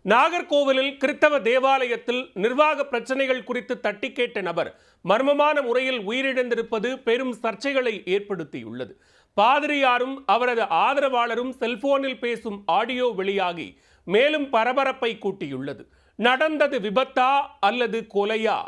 நாகர்கோவிலில் கிறித்தவ தேவாலயத்தில் நிர்வாக பிரச்சனைகள் குறித்து தட்டி கேட்ட நபர் மர்மமான முறையில் உயிரிழந்திருப்பது பெரும் சர்ச்சைகளை ஏற்படுத்தியுள்ளது. பாதிரியாரும் அவரது ஆதரவாளரும் செல்போனில் பேசும் ஆடியோ வெளியாகி மேலும் பரபரப்பை கூட்டியுள்ளது. நடந்தது விபத்தா அல்லது கொலையா?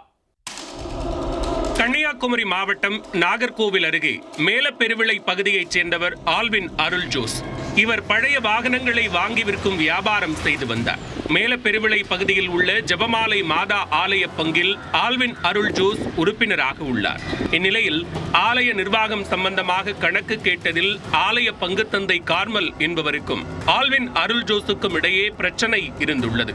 கன்னியாகுமரி மாவட்டம் நாகர்கோவில் அருகே மேலப்பெருவிளை பகுதியைச் சேர்ந்தவர் ஆல்வின் அருள் ஜோஸ். இவர் பழைய வாகனங்களை வாங்கி விற்கும் வியாபாரம் செய்து வந்தார். மேலப்பெருவிளை பகுதியில் உள்ள ஜெபமாலை மாதா ஆலய பங்கில் ஆல்வின் அருள் ஜோஸ் உறுப்பினராக உள்ளார். இந்நிலையில் ஆலய நிர்வாகம் சம்பந்தமாக கணக்கு கேட்டதில் ஆலய பங்கு தந்தை கார்மல் என்பவருக்கும் ஆல்வின் அருள் ஜோஸுக்கும் இடையே பிரச்சனை இருந்துள்ளது.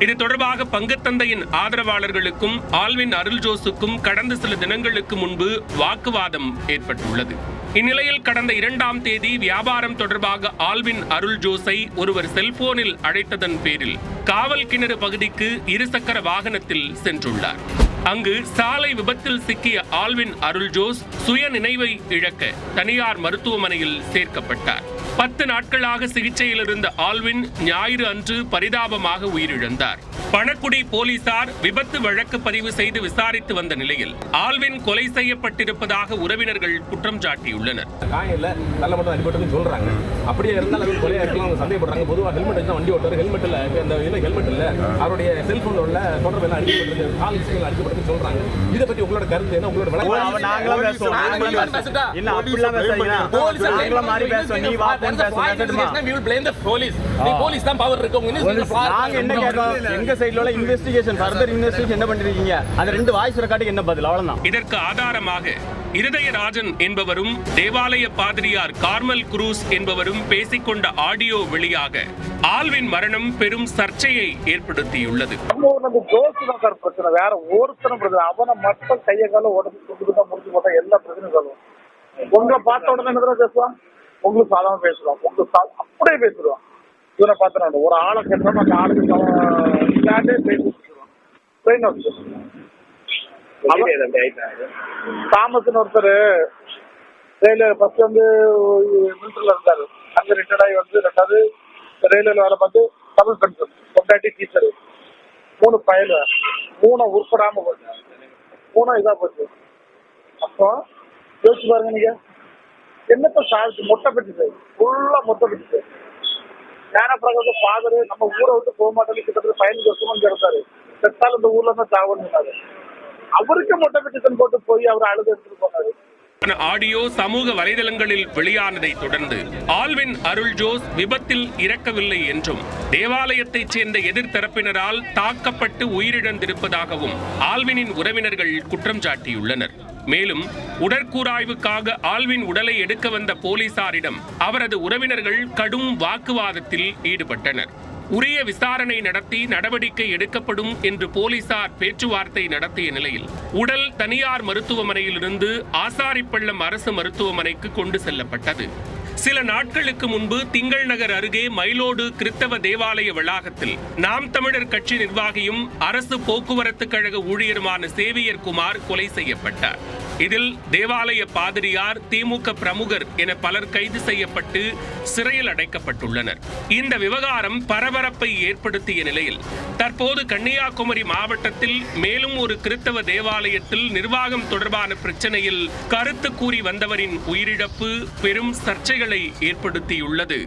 இது தொடர்பாக பங்குத்தந்தையின் ஆதரவாளர்களுக்கும் ஆல்வின் அருள் ஜோஸுக்கும் கடந்த சில தினங்களுக்கு முன்பு வாக்குவாதம் ஏற்பட்டுள்ளது. இந்நிலையில் கடந்த 2ஆம் தேதி வியாபாரம் தொடர்பாக ஆல்வின் அருள் ஜோஸை ஒருவர் செல்போனில் அழைத்ததன் பேரில் காவல் கிணறு பகுதிக்கு இருசக்கர வாகனத்தில் சென்றுள்ளார். அங்கு சாலை விபத்தில் சிக்கிய ஆல்வின் அருள் ஜோஸ் சுய நினைவை இழக்க தனியார் மருத்துவமனையில் சேர்க்கப்பட்டார். 10 நாட்களாக சிகிச்சையில் இருந்த ஆல்வின் ஞாயிறு அன்று பரிதாபமாக உயிரிழந்தார். பணக்குடி போலீசார் விபத்து வழக்கு பதிவு செய்து விசாரித்து வந்த நிலையில் ஆல்வின் கொலை செய்யப்பட்டிருப்பதாக உறவினர்கள் குற்றம் சாட்டியுள்ளனர். அப்படியே இருந்தாலும் கொலையா இருக்கலாம் சந்தேகப்படுறாங்க. பொதுவாக ஹெல்மெட் தான் வண்டி ஓட்டுறாரு. ஹெல்மெட் இல்ல அவருடைய செல்போன் உள்ள தொடர்பு எல்லாம் அடிக்கப்பட்டிருக்கு, கால் விஷயங்கள் அடிக்கப்பட்டு சொல்றாங்க. இதை பத்தி உங்களோட கருத்து என்ன? உங்களோட இதற்கு ஆதாரமாக இருதயராஜன் என்பவரும் தேவாலய பாதிரியார் கார்மல் குரூஸ் என்பவரும் பேசிக்கொண்ட ஆடியோ வெளியாக ஆல்வின் மரணம் பெரும் சர்ச்சையை ஏற்படுத்தியுள்ளது. வேற ஒருத்தரும் அவனை மட்டும் கைய கால உடம்பு கொண்டுதான் முடிச்சு போட்டா எல்லா பிரச்சனைகளும் உங்களை பார்த்த உடனே என்ன பேசுவான், உங்களுக்கு சாதாரண பேசுவான், உங்களுக்கு அப்படியே பேசுவான். இவனை பார்த்து ஒரு ஆளை கேட்டோம், அந்த ஆளுக்கு பேசி தாமஸ்ன்னு ஒருத்தர் ரயில்வே ஃபர்ஸ்ட் வந்து மிலிட்டரியில் இருந்தாரு. அங்கே ரிட்டையர்ட் ஆகி வந்து 2வது ரயில்வேல வேலை பார்த்து தமிழ் பென்ஷன் பொண்டாட்டி டீச்சரு 3 பயலு 3 உருப்படாம போச்சு, 3 இதா போச்சு. அப்போ யோசிச்சு பாருங்க, நீங்க என்னத்த சாதிச்சு மொட்டை பெற்றுச்சு, ஃபுல்லா மொட்டை பெற்றுச்சு. ஞானப்பிரகாச ஃபாதரு நம்ம ஊரை விட்டு போக மாட்டேன்னு கிட்டத்தட்ட 15 வருஷமா இருந்தாரு. செத்தாலும் இந்த ஊர்ல தான் சாவன்னு சொன்னாரு. அவருக்கு மொட்டை பெட்டிஷன் போட்டு போய் அவர் அழுது எடுத்துட்டு போனாரு. ஆடியோ சமூக வலைதளங்களில் வெளியானதை தொடர்ந்து ஆல்வின் அருள் ஜோஸ் விபத்தில் இறக்கவில்லை என்றும் தேவாலயத்தைச் சேர்ந்த எதிர்த்தரப்பினரால் தாக்கப்பட்டு உயிரிழந்திருப்பதாகவும் ஆல்வினின் உறவினர்கள் குற்றம் சாட்டியுள்ளனர். மேலும் உடற்கூராய்வுக்காக ஆல்வின் உடலை எடுக்க வந்த போலீசாரிடம் அவரது உறவினர்கள் கடும் வாக்குவாதத்தில் ஈடுபட்டனர். உரிய விசாரணை நடத்தி நடவடிக்கை எடுக்கப்படும் என்று போலீசார் பேச்சுவார்த்தை நடத்திய நிலையில் உடல் தனியார் மருத்துவமனையிலிருந்து ஆசாரிப்பள்ளம் அரசு மருத்துவமனைக்கு கொண்டு செல்லப்பட்டது. சில நாட்களுக்கு முன்பு திங்கள் நகர் அருகே மயிலோடு கிறித்தவ தேவாலய வளாகத்தில் நாம் தமிழர் கட்சி நிர்வாகியும் அரசு போக்குவரத்து கழக ஊழியருமான சேவியர் குமார் கொலை செய்யப்பட்டார். இதில் தேவாலய பாதிரியார், திமுக பிரமுகர் என பலர் கைது செய்யப்பட்டு சிறையில் அடைக்கப்பட்டுள்ளனர். இந்த விவகாரம் பரபரப்பை ஏற்படுத்திய நிலையில் தற்போது கன்னியாகுமரி மாவட்டத்தில் மேலும் ஒரு கிறித்தவ தேவாலயத்தில் நிர்வாகம் தொடர்பான பிரச்சனையில் கருத்து கூறி வந்தவரின் உயிரிழப்பு பெரும் சர்ச்சைகளை ஏற்படுத்தியுள்ளது.